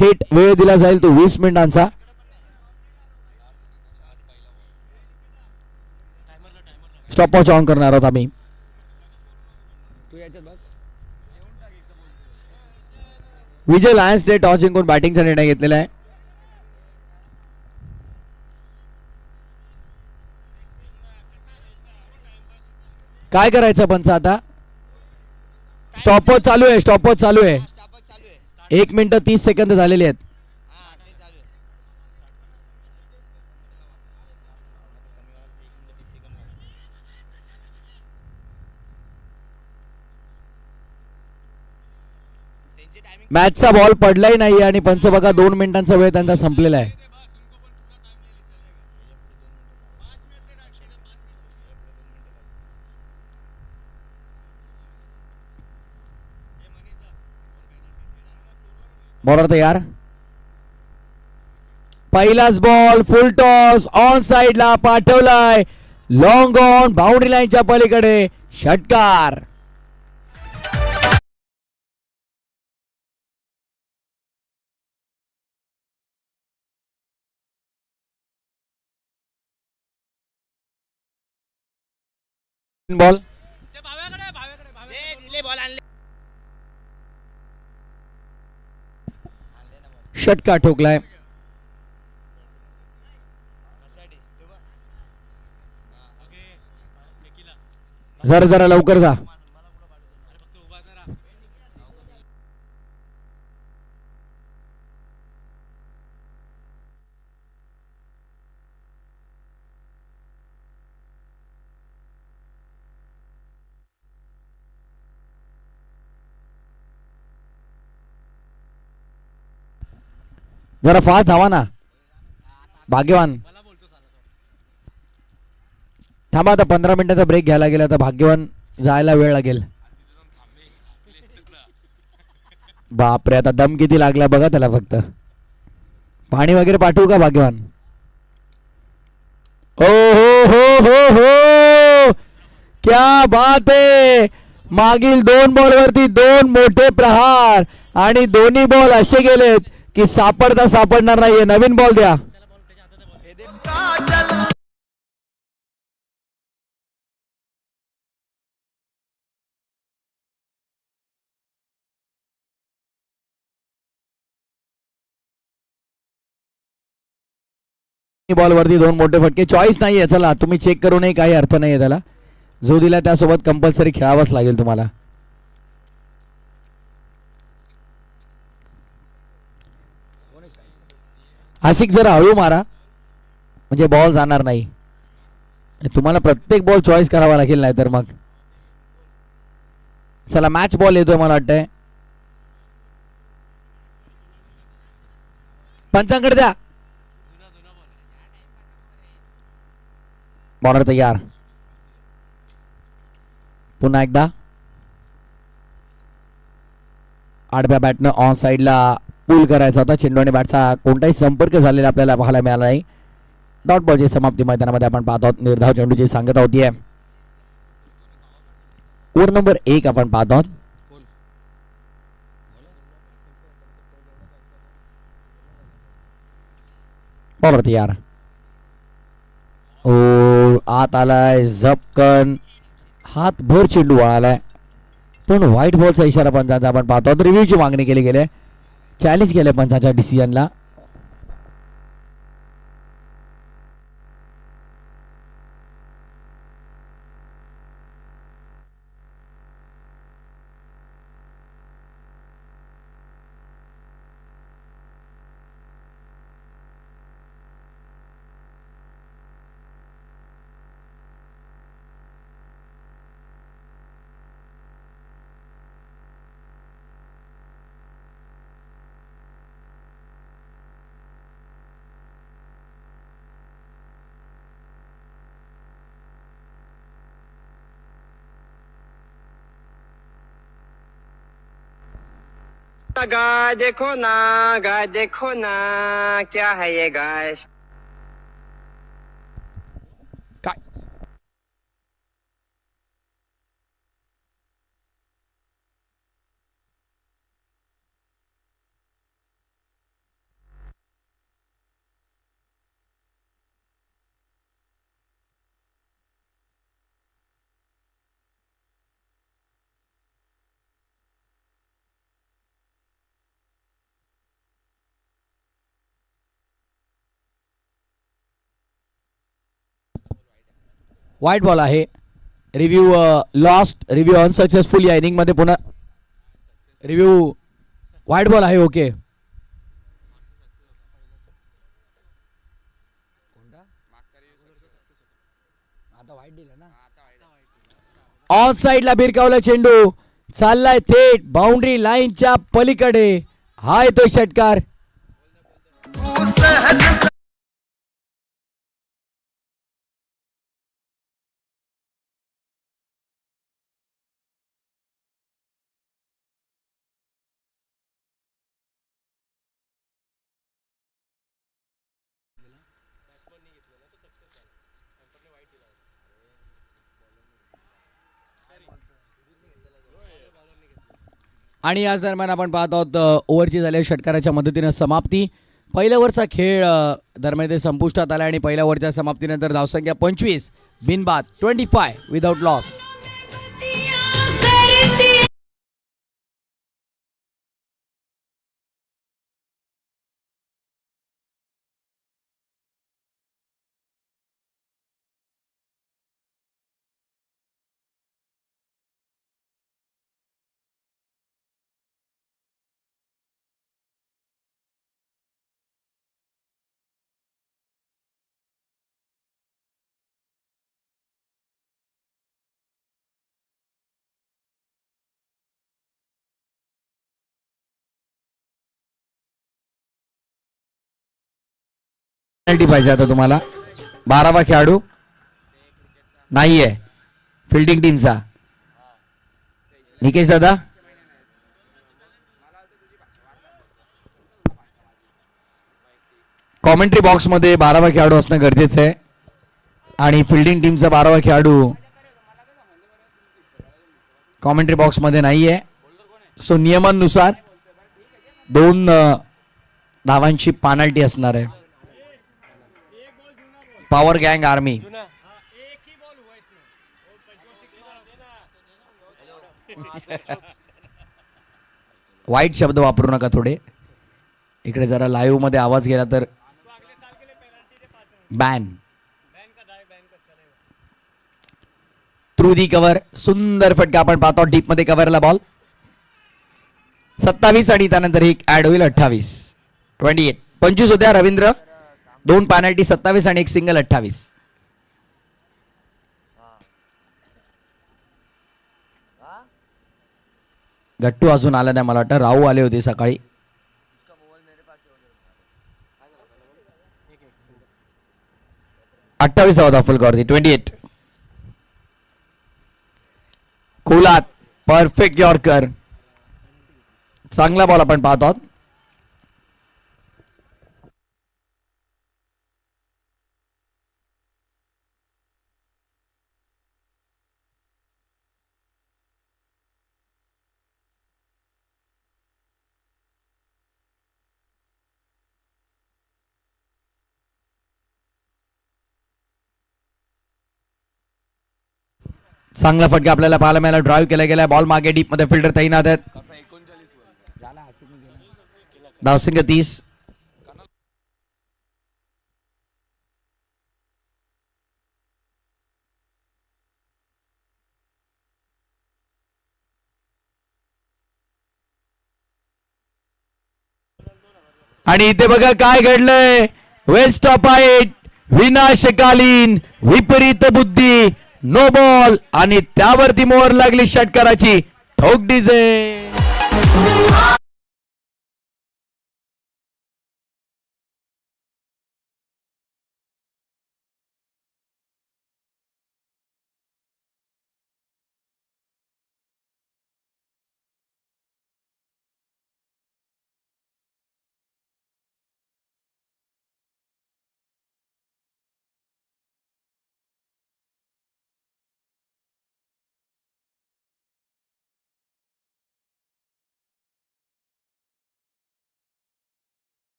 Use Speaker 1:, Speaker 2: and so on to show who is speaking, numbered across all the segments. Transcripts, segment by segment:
Speaker 1: थेट वेळ दिला जाईल तो 20 मिनिटांचा. स्टॉपवॉच ऑन करणार आहोत आम्ही. विजय लायन्सने टॉस जिंकून बॅटिंगचा निर्णय घेतलेला आहे. काय करायचं पंच आता. स्टॉपवॉच चालू आहे, स्टॉपवॉच चालू आहे. 1 मिनिट 30 सेकंद झालेले आहेत. मॅचचा बॉल पडलाही नाही आणि पंच बघा 2 मिनिटांचा वेळ त्यांचा संपलेला आहे. बॉलर तयार. पहिलाच बॉल फुल टॉस ऑन साइडला पाठवलाय. लॉंग ऑन बाउंड्री लाईनच्या पलीकडे षटकार. बॉल षटकार ठोकलाय. जरा जरा लवकर जा. जरा फास्ट धावा ना. भाग्यवान थांबा आता 15 मिनिटाचा ब्रेक घ्यायला गेला तर भाग्यवान जायला वेळ लागेल. बापरे आता दम किती लागला बघा त्याला. फक्त पाणी वगैरे पाठवू का भाग्यवान. ओ हो हो हो हो क्या बात आहे. मागील 2 बॉल वरती 2 मोठे प्रहार आणि दोन्ही बॉल असे गेलेत की सापडता सापडणार नाहीये. नवीन बॉल द्या. बॉल वरती 2 मोठे फटके. चॉईस नाहीये. चला तुम्ही चेक करू नये काही अर्थ नाहीये त्याला. जो दिला त्यासोबत कंपल्सरी खेळावंच लागेल तुम्हाला. आशिक जरा हळू मारा म्हणजे बॉल जाणार नाही. तुम्हाला प्रत्येक बॉल चॉईस करावा लागेल नाही तर मग. चला मॅच बॉल येतोय मला वाटतंय. पंचांकडे द्या. बॉलर तयार. पुन्हा एकदा आडव्या बॅटनं ऑन साइडला पुल करायचा होता. चेंडू आणि बॅटचा कोणताही संपर्क झालेला आपल्याला पाहायला मिळाला नाही. डॉट बॉलची समाप्ती मैदानामध्ये आपण पाहत आहोत. निर्धाव चेंडूची सांगता होतीये. ओव्हर नंबर 1 आपण पाहत आहोत. बॉलर तयार. ओ आत आलाय झपकन हात भर चेंडू वळालाय पण व्हाईट बॉलचा इशारा पंचांचा आपण पाहतो. रिव्ह्यूची मागणी केली गेली. चॅलेंज केले पंचांच्या डिसिजनला.
Speaker 2: गाय देखो ना, गाय देखो ना, क्या है ये गाय.
Speaker 1: काय व्हाईट बॉल आहे. Review lost, review unsuccessful. या इनिंग मध्ये पुन्हा रिव्ह्यू व्हाईट बॉल आहे. ओके, ऑन साइडला भिरकावला चेंडू, चाललाय थेट बाउंड्री लाईनच्या पलीकडे. हा येतोय षटकार. आणि याच दरम्यान आपण पाहत आहोत ओव्हरची झालेल्या षटकाराच्या मदतीने समाप्ती. पहिल्या ओव्हरचा खेळ दरम्यान ते संपुष्टात आला आणि पहिल्या ओव्हरच्या समाप्तीनंतर धावसंख्या 25, बिनबाद 25 विदाउट लॉस. पेनल्टी पाहिजे आता तुम्हाला. 12वा खेळाडू नाहीये फिल्डिंग टीमचा. निकेश दादा, कॉमेंट्री बॉक्स मध्ये 12वा खेळाडू असणं गरजेचं आहे आणि फिल्डिंग टीमचा 12वा खेळाडू कॉमेंट्री बॉक्स मध्ये नाहीये. सो नियमानुसार 2 धावांची पेनल्टी असणार आहे. पॉवर गँग आर्मी. वाईट शब्द वापरू नका थोडे. इकडे जरा लाईव्ह मध्ये आवाज गेला तर बॅन. थ्रू दी कव्हर, सुंदर फटका आपण पाहतो डीप मध्ये कव्हरला बॉल. 27 आणि त्यानंतर एक ऍड होईल 28. 28 25 होत्या रवींद्र. 2 पेनल्टी 27 आणि एक सिंगल 28. गट्टू अजून आला नाही मला वाटतं. राहू आले होते सकाळी. अठ्ठावीस धावा फुल कॉर्ती. 28. कोलात परफेक्ट यॉर्कर. चांगला बॉल आपण पाहतो आहोत. चांगला फटका आपल्याला पाहायला मिळाला. ड्राईव्ह केला गेला. बॉल मागे डीप मध्ये फिल्डर तैनात आहेत. धावसंख्या 30. आणि इथे बघा काय घडलंय. वेस्ट ऑफ हाईट, विनाशकालीन, विपरीत बुद्धी, नो बॉल आणि त्यावरती मोहर लागली षटकाराची. ठोक डीजे.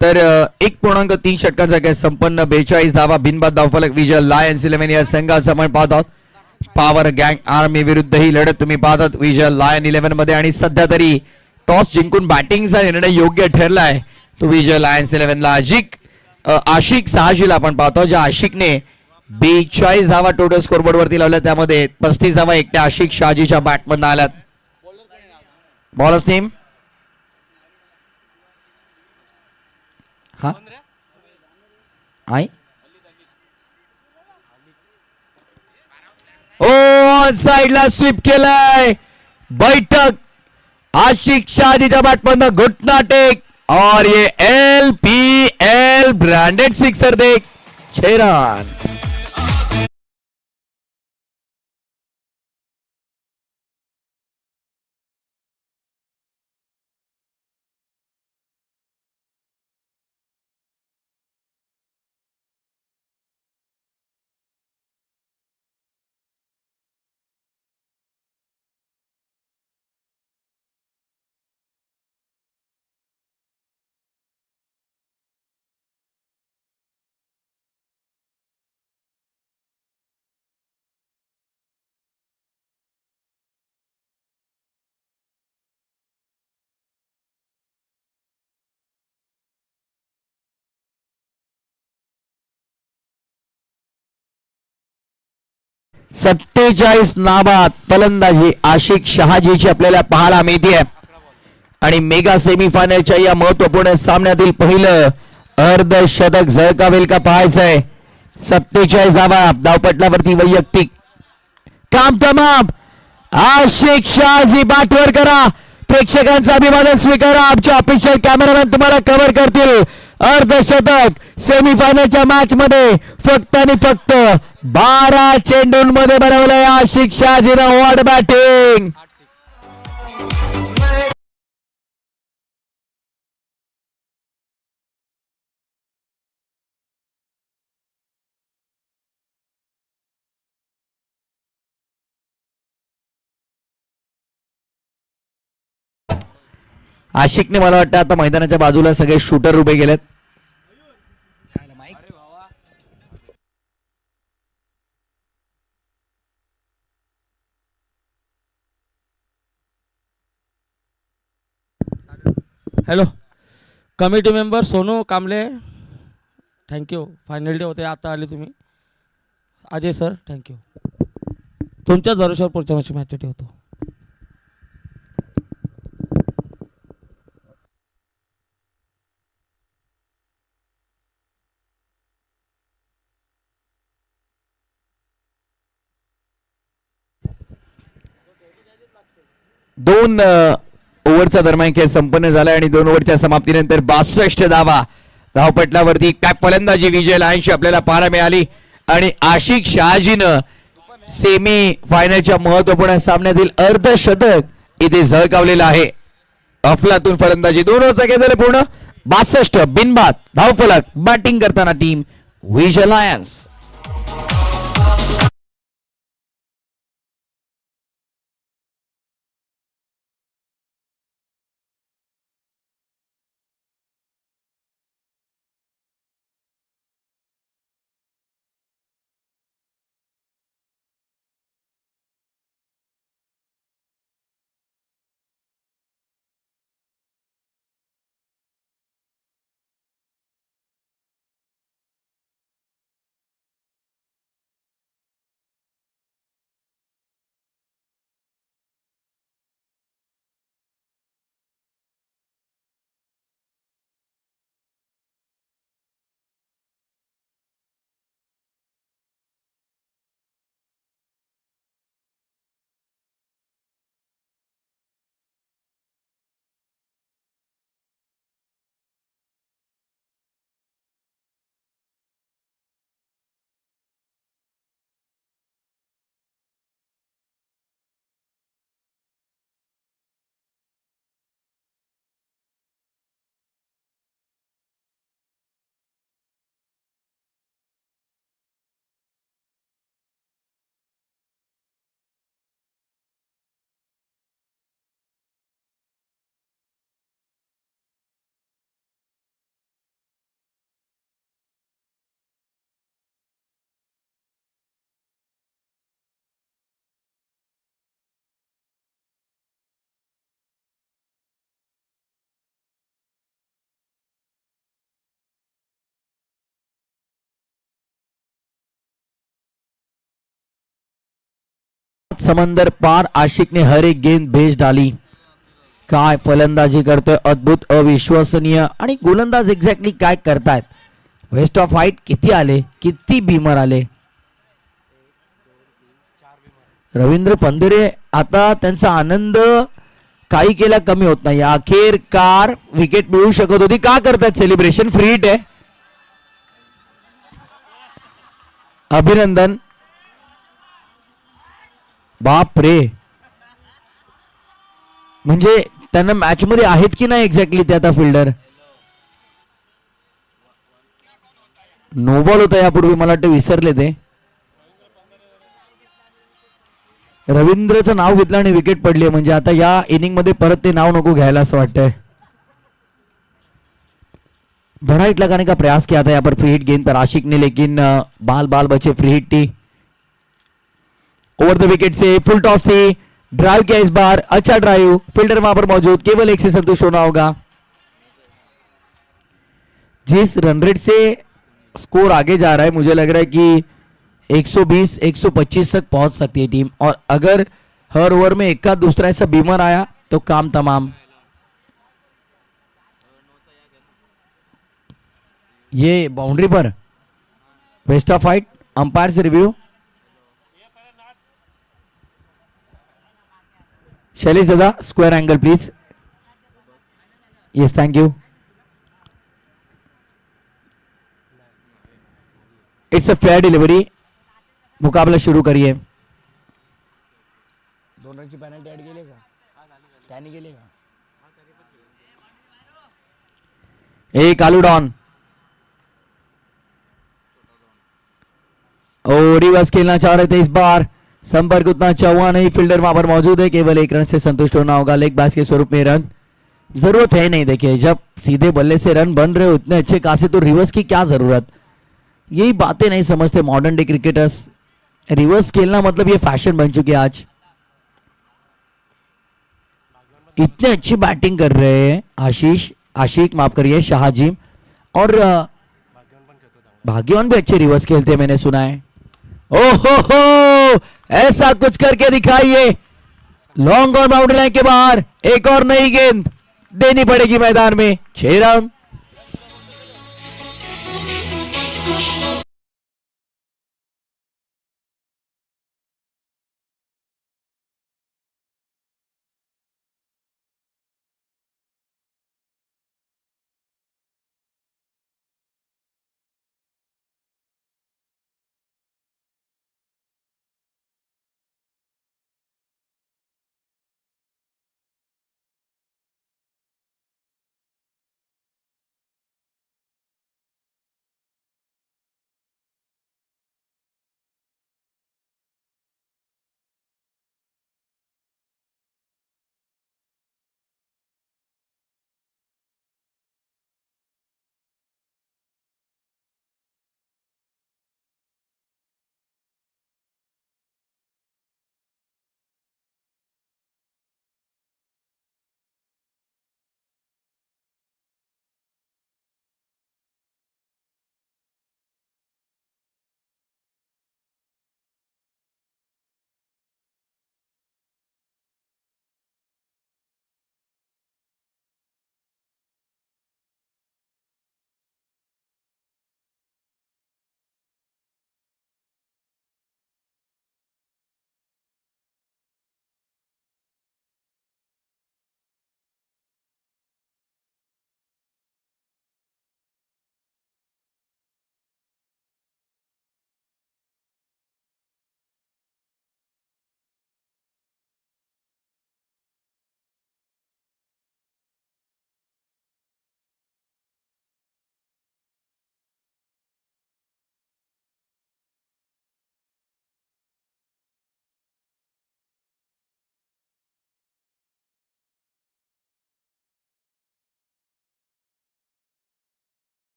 Speaker 1: तर 1.3 षटकांचा खेळ संपन्न 42 धावा बिनबाद धावफलक विजय लायन्स 11 या संघाचा आपण पाहत आहोत. पॉवर गँग आर्मी विरुद्ध ही लढत तुम्ही पाहतात विजय लायन 11 मध्ये आणि सध्या तरी टॉस जिंकून बॅटिंगचा निर्णय योग्य ठरलाय तो विजय लायन्स 11 ला आशिक शहाजीला आपण पाहतो ज्या आशिकने 42 धावा टोटल स्कोरबोर्ड वरती लावल्या त्यामध्ये 35 धावा एकट्या आशिक शहाजीच्या बॅटमधून आल्यात. बॉलर्स टीम हा आई ओ साइडला स्वीप केलाय बैठक आशिक शहाजीच्या बॅटमधून घुटना टेक और ये LPL ब्रांडेड सिक्सर देख 6 रन. सत्तेचाळीस नाबाद फलंदाजी आशिक शहाजीची आपल्याला पाहायला मिळते आणि मेगा सेमीफायनलच्या या महत्वपूर्ण सामन्यातील पहिलं अर्धशतक झळकावेल का पाहायचंय. 47 धावा धावपटलावरती वैयक्तिक काम तमाम. आशिक शहाजी बाटवर करा प्रेक्षकांचा अभिवादन स्वीकारा आमच्या ऑफिशियल कॅमेरामॅन तुम्हाला कव्हर करतील. अर्धशतक सेमीफायनलच्या मॅच मध्ये फक्त आणि फक्त 12 चेंडूंमध्ये बनवलंय आशिक शहाजीनं वॉर्ड बॅटिंग. आशिकने मला वाटतं आता मैदानाच्या बाजूला सगळे शूटर उभे गेलेत.
Speaker 3: Hello committee member Sonu Kamble thank you. Final day होते आता आले तुम्ही. Ajay sir thank you. तुमच्याच भरोश्यावर पुढच्या मॅचसाठी होतो.
Speaker 1: दोन ओव्हरचा दरम्यान खेळ संपन्न झाला आणि 2 ओव्हरच्या समाप्तीनंतर 62 धावा धावपटलावरती काय फलंदाजी विजय लायन्सची आपल्याला पाहायला मिळाली आणि आशिक शहाजीनं सेमी फायनलच्या महत्वपूर्ण सामन्यातील अर्धशतक इथे झळकावलेलं आहे. अफलातून फलंदाजी 2 ओव्हरचा खेळ झाला पूर्ण 62 बिनबाद धावफलक. बॅटिंग करताना टीम विजय लायन्स. समंदर पार आशिकने हर एक गेंद भेज डाली. काय फलंदाजी करतोय, अद्भुत, अविश्वसनीय. आणि गोलंदाज एक्झॅक्टली काय करतायत. वेस्ट ऑफ हाईट किती आले, किती भीमर आले. रवींद्र पंधरे आता त्यांचा आनंद काही केला कमी होत नाही. अखेर कार विकेट मिळू शकत होती. का करतात सेलिब्रेशन. फ्री हिट आहे. अभिनंदन. बाप रे, म्हणजे त्यांना मॅच मध्ये आहेत की नाही एक्झॅक्टली ते आता फिल्डर. नो बॉल होता यापूर्वी, मला वाटतं विसरले ते. रवींद्रचं नाव घेतलं आणि विकेट पडली, म्हणजे आता या इनिंग मध्ये परत ते नाव नको घ्यायला असं वाटतंय. बड़ा हिट लगाने का प्रयास किया था यहाँ पर फ्री हिट गेंद पर आशिक ने, लेकिन बाल बाल बचे फ्री हिट थी. Over the wicket say full toss थी. ड्राइव किया इस बार, अच्छा ड्राइव. फील्डर वहां पर मौजूद, केवल एक से संतुष्ट होना होगा. जिस रन रेट से स्कोर आगे जा रहा है, मुझे लग रहा है कि 120 125 तक पहुंच सकती है टीम. और अगर हर ओवर में एक का दूसरा ऐसा बीमर आया तो काम तमाम. ये बाउंड्री पर वेस्ट ऑफ हाइट. अंपायर से रिव्यू. शैलेश दादा, square angle please. Yes, thank you. It's a fair delivery. मुकाबला शुरू करिए. 2 रनची पेनल्टी ऍड केली का, त्याने केली का. एक आलू डॉन. और रिवर्स खेलना चाह रहे थे इस बार. संपर्क उतना अच्छा हुआ नहीं. फील्डर वहां पर मौजूद है, केवल एक रन से संतुष्ट होना होगा. लेग बास के स्वरूप में रन जरूरत है नहीं. देखिए, जब सीधे बल्ले से रन बन रहे हो इतने अच्छे खासे, तो रिवर्स की क्या जरूरत. यही बातें नहीं समझते मॉडर्न डे क्रिकेटर्स. रिवर्स खेलना मतलब ये फैशन बन चुकी है आज. इतने अच्छी बैटिंग कर रहे हैं आशिक माफ करिए, शाहजी. और भाग्यवान भी अच्छे रिवर्स खेलते हैं, मैंने सुना है. ओहो, ऐसा कुछ करके दिखाइए. लॉन्ग और बाउंड्री लाइन के बाहर एक और नई गेंद देनी पड़ेगी मैदान में. 6 रन.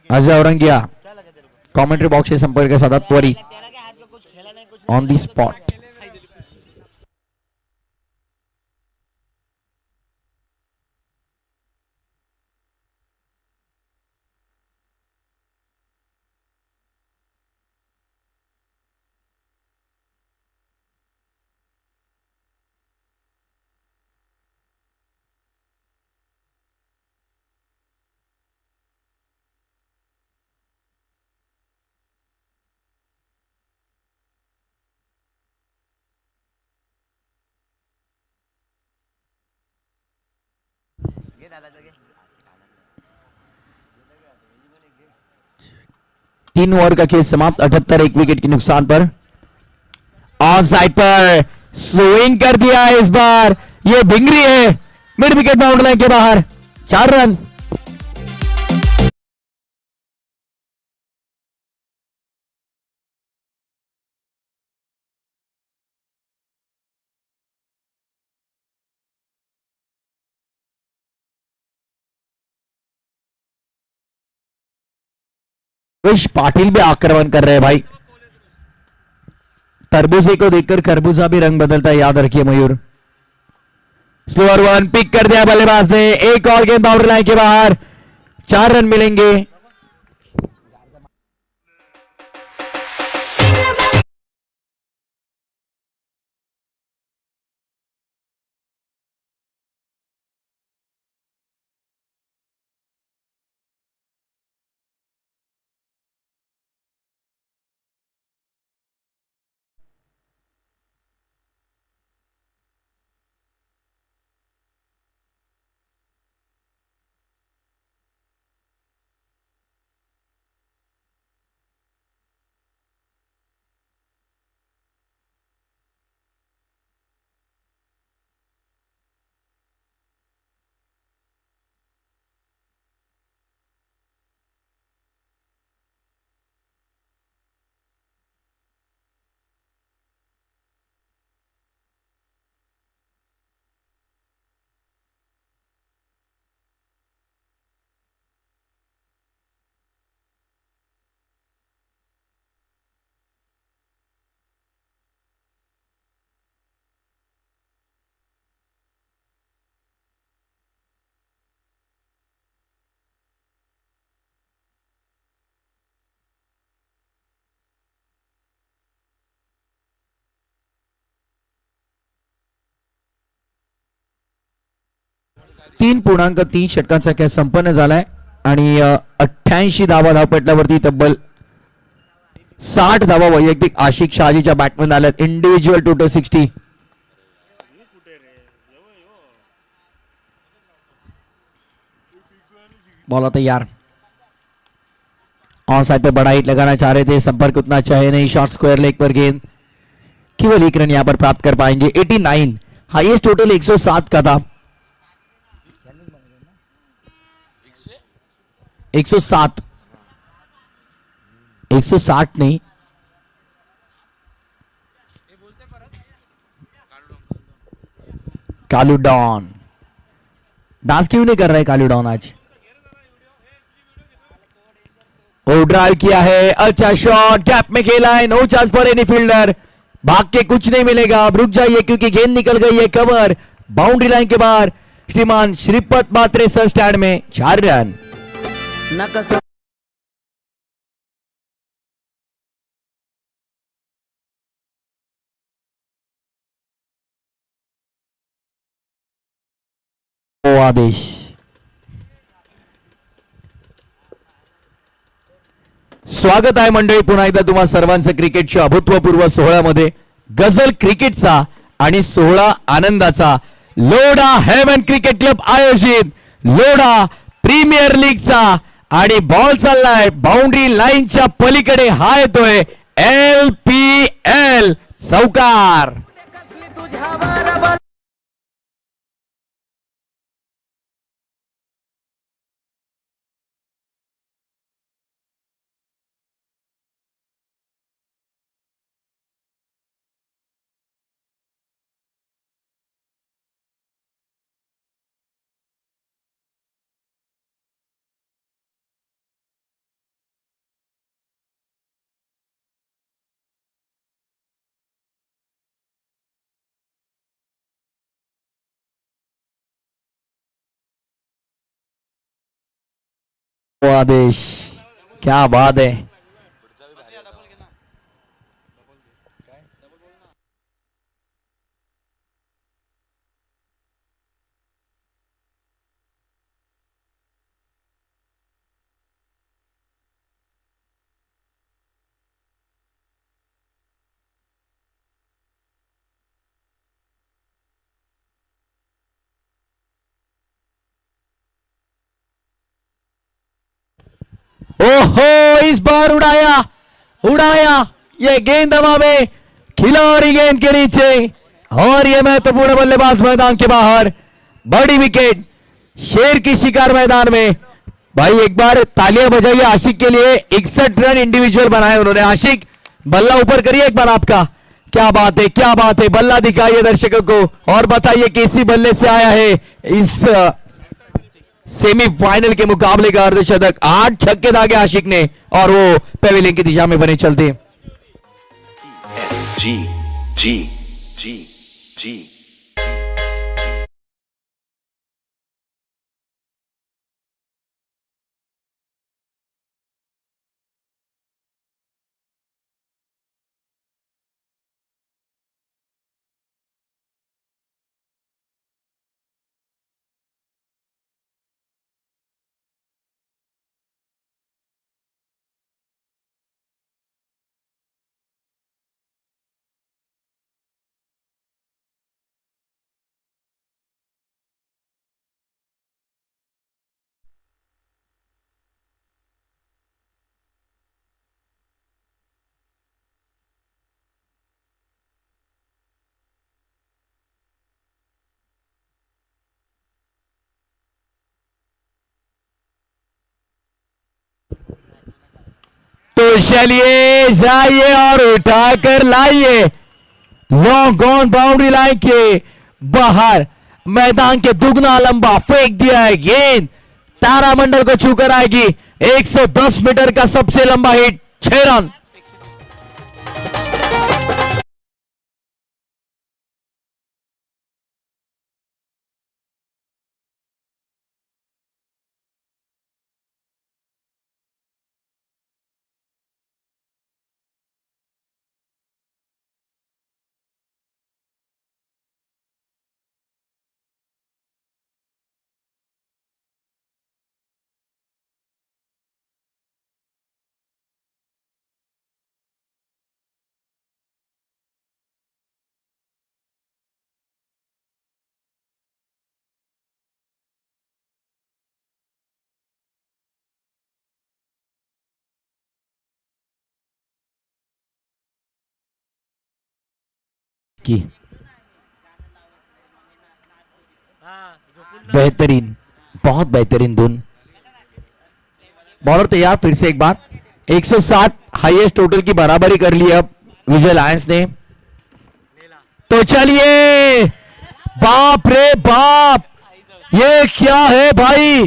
Speaker 1: अजय औरंगिया कमेंट्री बॉक्स से संपर्क साधा त्वरित ऑन दी स्पॉट. तीन ओवर का खेल समाप्त. 78 एक विकेट के नुकसान पर. ऑन साइड पर स्विंग कर दिया है इस बार. ये भिंगरी है. मिड विकेट बाउंड्री लाइन के बाहर. 4 रन. विश पाटिल भी आक्रमण कर रहे हैं भाई. तरबूजे को देखकर खरबूजा भी रंग बदलता है, याद रखिए मयूर. स्लोअर वन पिक कर दिया बल्लेबाज ने. एक और गेंद बाउंड्री लाइन के बाहर. 4 रन मिलेंगे. तीन पूर्णांक 3 षटकांचा खेळ संपन्न झालाय आणि 88 धावा धावपटल्यावरती तब्बल 60 धावा वैयक्तिक आशिक शहाजीच्या बॅटमन आल्यात. Individual total 60. बॉल तैयार. ऑन साइड पे बड़ा हिट लगाना चाह रहे थे, संपर्क उतना अच्छा है नहीं. शॉर्ट स्क्वायर लेग पर गेंद. केवल एक रन यहां पर प्राप्त कर पाएंगे. 89 हाईएस्ट टोटल 107 का था. 107 160 नहीं. कालू डॉन डांस क्यों नहीं कर रहा है कालू डॉन आज. ओ ड्राइव किया है. अच्छा शॉट गैप में खेला है. No chance for any fielder. भाग के कुछ नहीं मिलेगा. रुक जाइए क्योंकि गेंद निकल गई है कवर. बाउंड्री लाइन के बाहर. श्रीमान श्रीपत मात्रे सर स्टैंड में. 4 रन. आदेश. स्वागत आहे मंडळी पुन्हा एकदा तुम्हा सर्वांचं क्रिकेटच्या अभूतपूर्व सोहळ्यामध्ये. गझल क्रिकेटचा आणि सोहळा आनंदाचा लोढा हेवन क्रिकेट क्लब आयोजित लोढा प्रीमियर लीगचा. आणि बॉल चाललाय बाउंड्री लाईनच्या पलीकडे. हा येतोय LPL चौकार. वो आदेश, क्या बात है. ओहो, इस बार उड़ाया उड़ाया ये गेंद हवा में, खिलाड़ी गेंद के नीचे, और ये महत्वपूर्ण बल्लेबाज मैदान के बाहर. बड़ी विकेट, शेर की शिकार मैदान में. भाई एक बार तालियां बजाइए आशिक के लिए. 61 रन इंडिविजुअल बनाए उन्होंने. आशिक बल्ला ऊपर करिए एक बार आपका. क्या बात है, क्या बात है. बल्ला दिखाइए दर्शकों को और बताइए कि इसी बल्ले से आया है इस सेमीफाइनल के मुकाबले का अर्धशतक. 8 छक्के दागे आशिक ने और वो पेविलियन की दिशा में बने चलते.
Speaker 4: G G G G
Speaker 1: तो चलिए जाइए और उठाकर लाइए. लॉन्ग ऑन बाउंड्री लाइन के बाहर मैदान के दुगना लंबा फेंक दिया है गेंद. तारामंडल को छूकर आएगी. 110 मीटर का सबसे लंबा हिट, 6 रन. की बेहतरीन, बहुत बेहतरीन धुन. बॉलर तैयार. फिर से एक बार 107 हाईएस्ट टोटल की बराबरी कर ली अब विजय लायंस ने. तो चलिए, बाप रे बाप, ये क्या है भाई.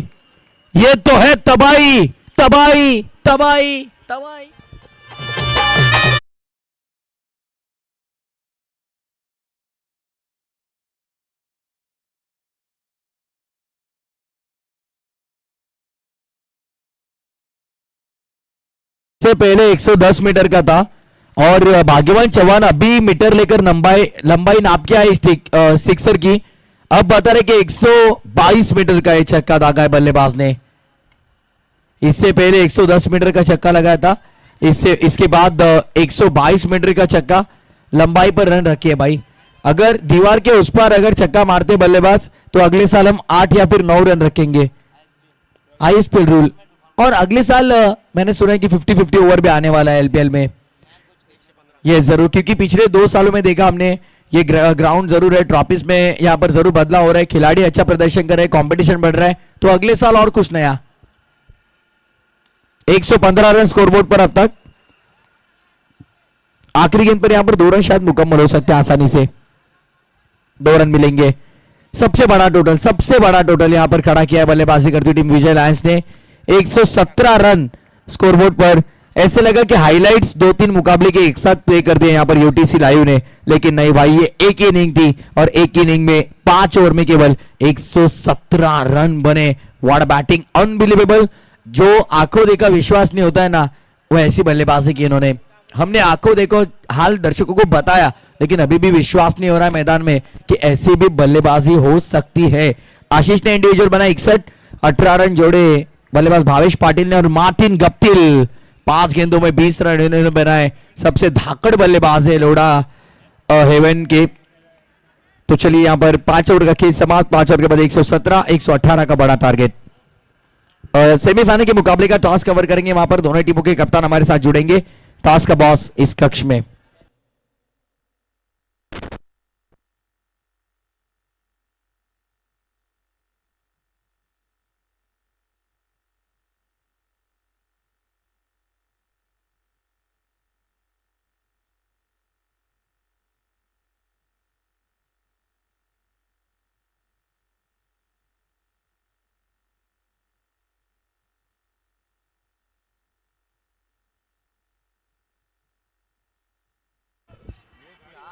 Speaker 1: ये तो है तबाही तबाही तबाही तबाही. से पहले 110 मीटर का था और भाग्यवान चौहान अभी मीटर लेकर लंबाई नाप किया है सिक्सर की. अब बता रहे कि 122 मीटर का ये छक्का दागा है बल्लेबाज ने. इससे पहले 110 मीटर का छक्का लगाया था. इसके बाद 122 मीटर का छक्का. लंबाई पर रन रखी है भाई. अगर दीवार के उस पार अगर छक्का मारते बल्लेबाज तो अगले साल हम 8 या फिर 9 रन रखेंगे. हाई स्पीड रूल. और अगले साल मैंने सुना है कि 50-50 ओवर भी आने वाला है एलपीएल में. ये जरूर, क्योंकि पिछले 2 सालों में देखा हमने ये ग्राउंड जरूर है, ट्रॉफीज में यहाँ पर जरूर बदलाव हो रहा है. खिलाड़ी अच्छा प्रदर्शन कर रहे हैं, कंपटीशन बढ़ रहा है, तो अगले साल और कुछ नया. 115 रन स्कोरबोर्ड पर अब तक. आखिरी गेंद पर यहाँ पर 2 रन शायद मुकम्मल हो सकते हैं आसानी से. 2 रन मिलेंगे. सबसे बड़ा टोटल यहां पर खड़ा किया है बल्लेबाजी करती टीम विजय लायंस ने. 117 रन स्कोरबोर्ड पर. ऐसे लगा कि हाइलाइट्स 2-3 मुकाबले के एक साथ प्ले कर दिए यहां पर यूटीसी लाइव ने, लेकिन नहीं भाई, ये एक इनिंग थी और एक इनिंग में 5 ओवर में केवल 117 रन बने. What batting, unbelievable. जो आंखों देखा विश्वास नहीं होता है ना, वो ऐसी बल्लेबाजी की इन्होंने। हमने आंखों देखो हाल दर्शकों को बताया, लेकिन अभी भी विश्वास नहीं हो रहा है मैदान में कि ऐसी भी बल्लेबाजी हो सकती है। आशीष ने इंडिविजुअल बना 61, 18 रन जोड़े बल्लेबाज भावेश पाटिल ने और मार्टिन गप्टिल 5 गेंदों में 20 रन इन्होंने बनाए। सबसे धाकड़ बल्लेबाज है लोड़ा हेवन के। तो चलिए यहाँ पर 5 ओवर का खेल समाप्त। 5 ओवर के बाद 117, 118 का बड़ा टारगेट। सेमीफाइनल के मुकाबले का टॉस कवर करेंगे, वहां पर दोनों टीमों के कप्तान हमारे साथ जुड़ेंगे। टॉस का बॉस इस कक्ष में।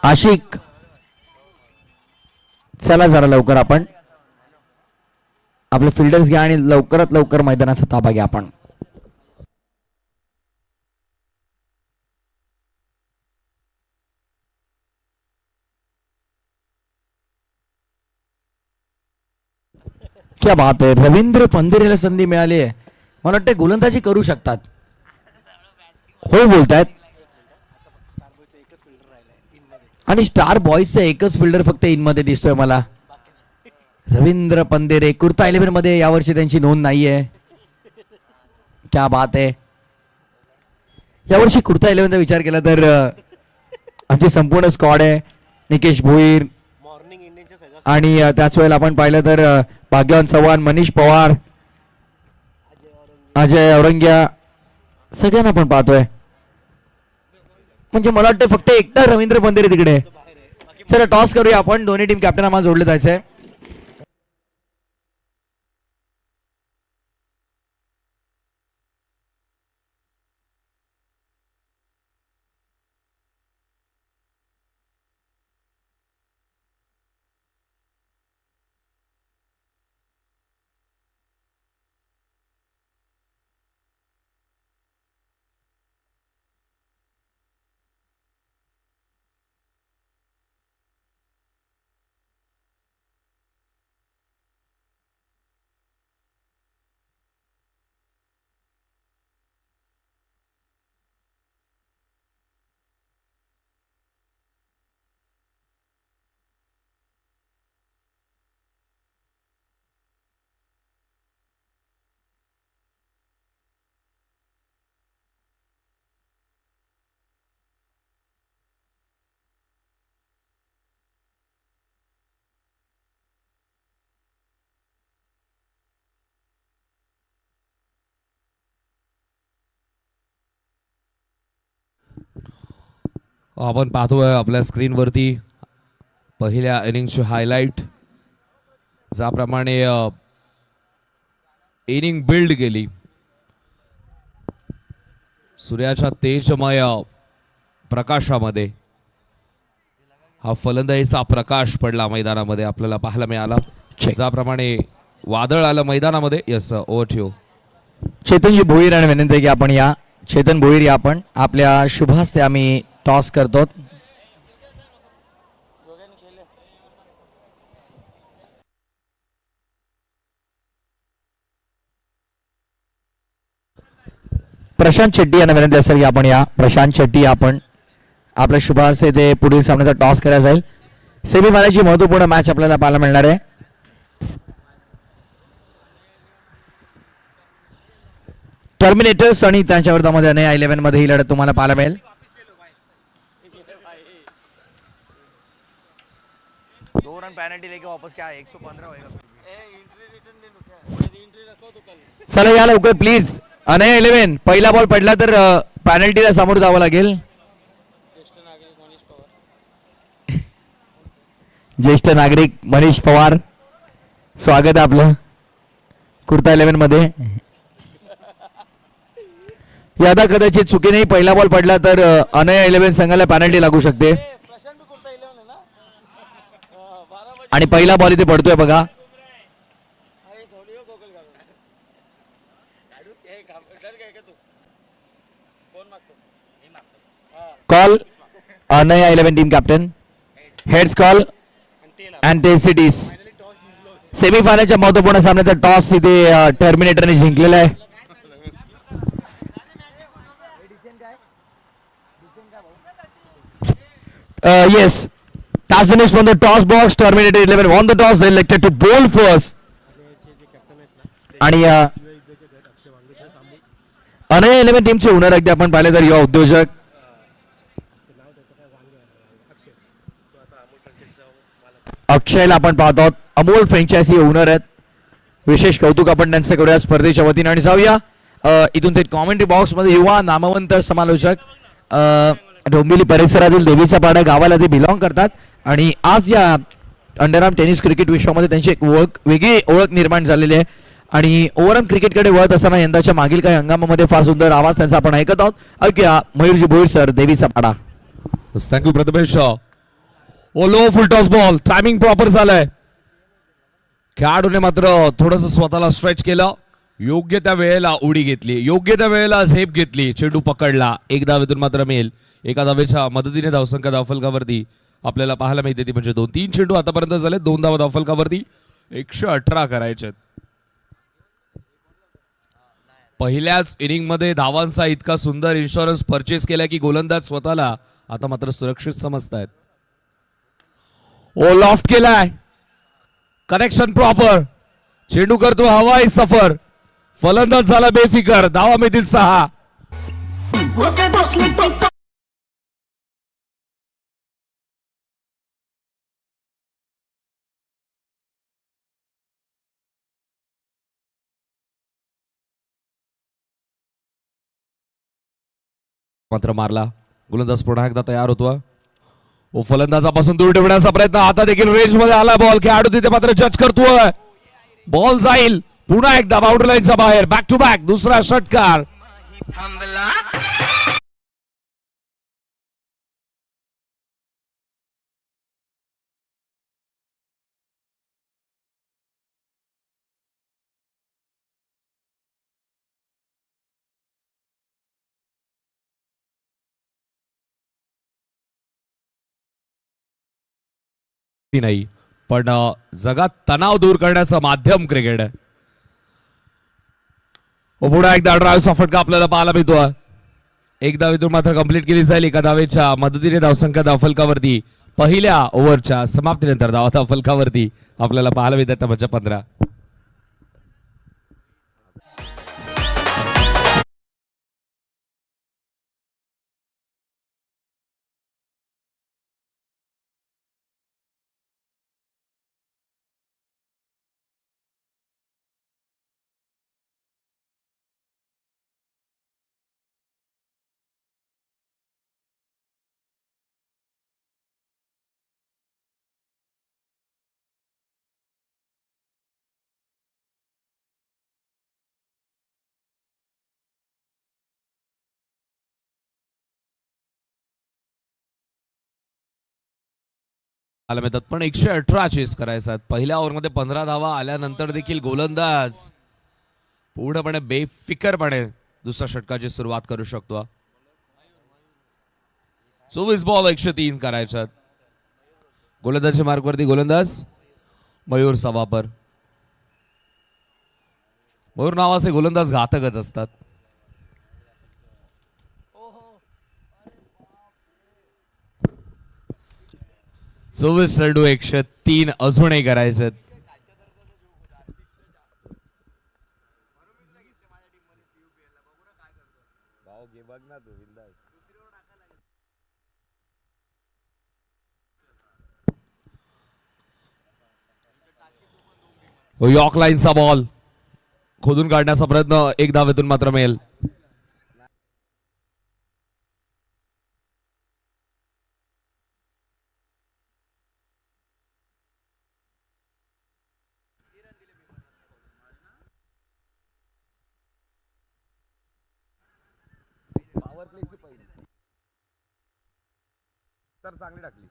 Speaker 1: आशिक, चला जरा लवकर आपण आपले फिल्डर्स घ्या आणि लवकरात लवकर मैदानाचा ताबा घ्या आपण। क्या बात आहे, रवींद्र पंधेरेला संधी मिळाली आहे। मला वाटतं गोलंदाजी करू शकतात, हो बोलतायत। आणि स्टार बॉयजचा एकच फिल्डर फक्त इन मध्ये दिसतोय मला, रवींद्र पंधेरे। कुर्ता 11 मध्ये यावर्षी त्यांची नोंद नाहीये। क्या बात आहे, यावर्षी कुर्ता 11चा विचार केला तर आमची संपूर्ण स्क्वॉड आहे। निकेश भोईर आणि त्याच वेळेला आपण पाहिलं तर भाग्यवान चव्हाण, मनीष पवार, अजय औरंग्या, सगळ्यांना आपण पाहतोय। म्हणजे मला वाटतं फक्त एकटा रवींद्र पंधेरे तिकडे। चला टॉस करूया आपण, दोन्ही टीम कॅप्टन आम्हाला जोडले जायचंय।
Speaker 5: आपण पाहतोय आपल्या स्क्रीनवरती पहिल्या इनिंगची हायलाइट, ज्याप्रमाणे इनिंग बिल्ड केली। सूर्याच्या तेजमय प्रकाशामध्ये हा फलंदाजीचा प्रकाश पडला मैदानामध्ये आपल्याला पाहायला मिळाला। ज्याप्रमाणे वादळ आलं मैदानामध्ये। Yes over to you
Speaker 1: Chetanji Bhoir आणि विनंती आहे की आपण या चेतन भोईर या आपण आपल्या शुभ हस्ते आम्ही टॉस करतो। प्रशांत शेट्टी यांना विनंती असेल की आपण या प्रशांत शेट्टी आपण आपल्या शुभ हस्ते ते पुढील सामन्याचा टॉस केला जाईल। सेमीफायनलची महत्त्वपूर्ण मॅच आपल्याला पाहायला मिळणार आहे। टर्मिनेटर्स आणि त्यांच्या विरोधामध्ये नया 11 मध्ये ही लढत तुम्हाला पाहायला मिळेल। दो रन पेनल्टी लेके वापस क्या 115 होएगा। चला या लवकर प्लीज। अनया 11 पहिला बॉल पडला तर पेनल्टीला सामोरं जावं लागेल। ज्येष्ठ नागरिक मनीष पवार, स्वागत आहे आपलं कुर्ता 11 मध्ये। यादा कदाचित चुकीने पहिला बॉल पडला तर अनया 11 संघाला पेनल्टी लागू शकते। आणि पहिला बॉल इथे पडतोय बघा। call. Naya 11 team captain. Heads call and tails it is. सेमीफायनलच्या महत्वपूर्ण सामन्याचा टॉस इथे टर्मिनेटरने जिंकलेला आहे. Yes, that's the news from the toss box. Terminator 11 won the toss. They elected to bowl first. आणि अनया 11 टीमचे ओनर अगदी आपण पाहिले तर युवा उद्योजक अक्षयला आपण पाहतो आहोत. अमोल फ्रँचायझी ओनर आहेत. विशेष कौतुक आपण त्यांचं करूया स्पर्धेच्या वतीने. आणि जाऊया इथून थेट कॉमेंट्री बॉक्स मध्ये युवा नामवंत समालोचक डोंबिवली परिसरातील देवीचा पाडा गावाला ते बिलॉंग करतात आणि आज या अंडरआर्म टेनिस क्रिकेट विश्वामध्ये त्यांची एक वेगळी ओळख निर्माण झालेली आहे. आणि ओव्हरऑल क्रिकेटकडे वळत असताना यंदाच्या मागील काही हंगामामध्ये फार सुंदर आवाज त्यांचा आपण ऐकत आहोत. ऐकूया मयूरजी भोईर सर, देवीचा पाडा.
Speaker 5: थँक्यू प्रथमेश. लो फुल टॉस बॉल, टायमिंग प्रॉपर झालंय. खेळाडूने मात्र थोडंसं स्वतःला स्ट्रेच केलं, योग्य त्या वेळेला उडी घेतली, योग्य त्या वेळेला झेप घेतली, चेंडू पकडला. एक धावेतून मात्र मिळेल. एका धावेच्या मदतीने धावसंख्या धावफलकावरती आपल्याला पाहायला मिळते ती म्हणजे 2-3 चेंडू आतापर्यंत झाले. 2 धावा धावफलकावरती 118 करायचे. पहिल्याच इनिंग मध्ये धावांचा इतका सुंदर इन्शुरन्स परचेस केला की गोलंदाज स्वतःला आता मात्र सुरक्षित समजतायत. ओ लॉफ्ट केलाय, कनेक्शन प्रॉपर, चेंडू करतो हवाई सफर, फलंदाज झाला बेफिकर. धावा मिळतील 6. मात्र मारला. गोलंदाज पुन्हा एकदा तयार होतो. ओ फलंदाजापासून दूर ठेवण्याचा प्रयत्न, आता देखील रेंज मध्ये आला बॉल. खेळाडू तिथे मात्र जज करतोय. बॉल जाईल पुन्हा एकदा बाउंड्री लाईनच्या बाहेर. बॅक टू बॅक दुसरा षटकार. नाही पण जगात तणाव दूर करण्याचं माध्यम क्रिकेट आहे. पुन्हा एकदा ड्राईव्हचा फटका आपल्याला पाहायला मिळतो. एक धावेतून मात्र कंप्लीट केली जाईल. एका धावेच्या मदतीने धावसंख्या धावफलकावरती पहिल्या ओव्हरच्या समाप्तीनंतर धावा धावफलकावरती आपल्याला पाहायला मिळतात म्हणजे 15. आला मिळतात पण 118 चेस करायचा. पहिल्या ओव्हरमध्ये 15 धावा आल्यानंतर देखील गोलंदाज पूर्णपणे बेफिकरपणे दुसऱ्या षटकाची सुरुवात करू शकतो. 24 बॉल 103 करायच्यात. गोलंदाजच्या मार्कवरती गोलंदाज मयूर सवापर. मयूर नावाचे गोलंदाज घातकच असतात. चोवीस चेंडू 103 अजूनही करायचे. यॉर्क लाईनचा बॉल खोदून काढण्याचा प्रयत्न, एक धावेतून मात्र मिळेल. तर चांगली टाकली.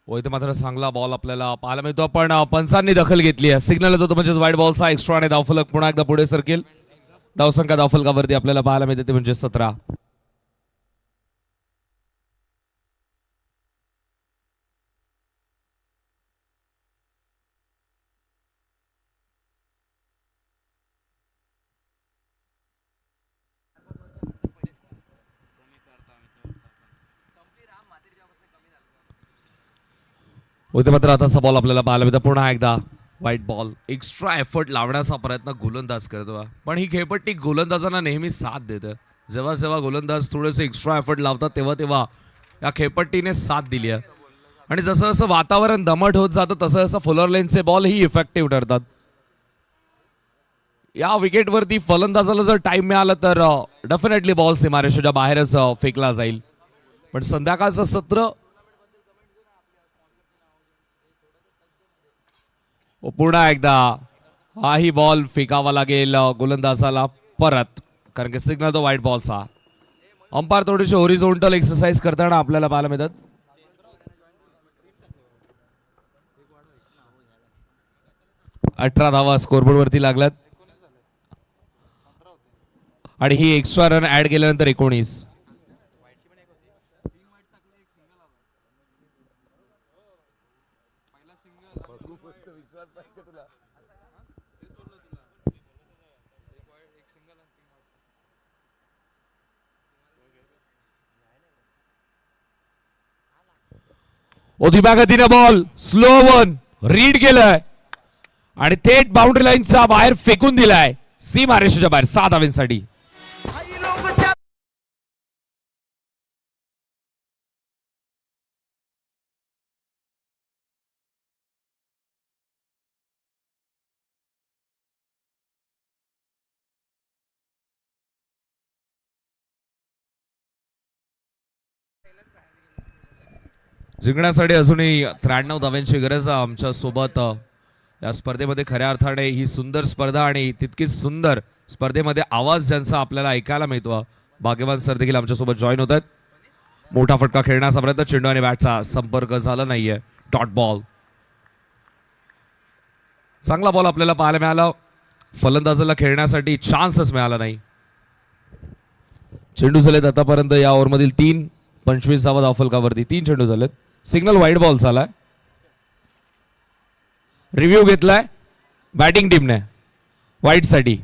Speaker 5: व इथे मात्र चांगला बॉल आपल्याला पाहायला मिळतो, पण पंचांनी दखल घेतली आहे. सिग्नल येतो तो म्हणजेच वाईट बॉलचा. एक्स्ट्रा आणि धावफलक पुन्हा एकदा पुढे सरकेल. धावसंख्या धावफलकावरती आपल्याला पाहायला मिळते ते म्हणजे 17. होते मात्र आताचा बॉल आपल्याला पाहायला मिळतो. पुन्हा एकदा वाईट बॉल. एक्स्ट्रा एफर्ट लावण्याचा प्रयत्न गोलंदाज करतो, पण ही खेळपट्टी गोलंदाजांना नेहमी साथ देते. जेव्हा जेव्हा गोलंदाज थोडेसे एक्स्ट्रा एफर्ट लावतात तेव्हा तेव्हा या खेळपट्टीने साथ दिली आहे. आणि जसं जसं वातावरण दमट होत जातं तसं जसं फुलर लेनचे बॉल ही इफेक्टिव्ह ठरतात. या विकेटवरती फलंदाजाला जर टाइम मिळाला तर डेफिनेटली बॉल सीमारेषेच्या बाहेरच फेकला जाईल. पण संध्याकाळचं सत्र पुन्हा एकदा हाही बॉल फेकावा लागेल गोलंदाजाला परत, कारण की सिग्नल तो व्हाईट बॉलचा. अंपायर थोडीशी हॉरिझॉन्टल एक्सरसाइज करताना आपल्याला पाहायला मिळतात. अठरा धावा स्कोरबोर्ड वरती लागल्यात आणि ही एक्स्ट्रा रन ऍड केल्यानंतर 19. उजव्या गतीने बॉल स्लो वन रीड केलंय आणि थेट बाउंड्री लाईनच्या बाहेर फेकून दिलाय. सीमारेषेच्या बाहेर 7 धावांसाठी. जिंकण्यासाठी अजूनही 93 धावांची गरज आहे आमच्या सोबत. या स्पर्धेमध्ये खऱ्या अर्थाने ही सुंदर स्पर्धा आणि तितकीच सुंदर स्पर्धेमध्ये आवाज ज्यांचा आपल्याला ऐकायला मिळतो. भाग्यवान सर देखील आमच्या सोबत जॉईन होत आहेत. मोठा फटका खेळण्याचा प्रयत्न, चेंडू आणि बॅटचा संपर्क झाला नाहीये. Dot ball. चांगला बॉल आपल्याला पाहायला मिळाला. फलंदाजाला खेळण्यासाठी चान्सच मिळाला नाही. चेंडू झालेत आतापर्यंत या ओव्हरमधील 3. 25 धावा धावफलकावरती 3 चेंडू झालेत. सिग्नल वाईट बॉल झालाय. रिव्ह्यू घेतलाय बॅटिंग टीमने वाईटसाठी.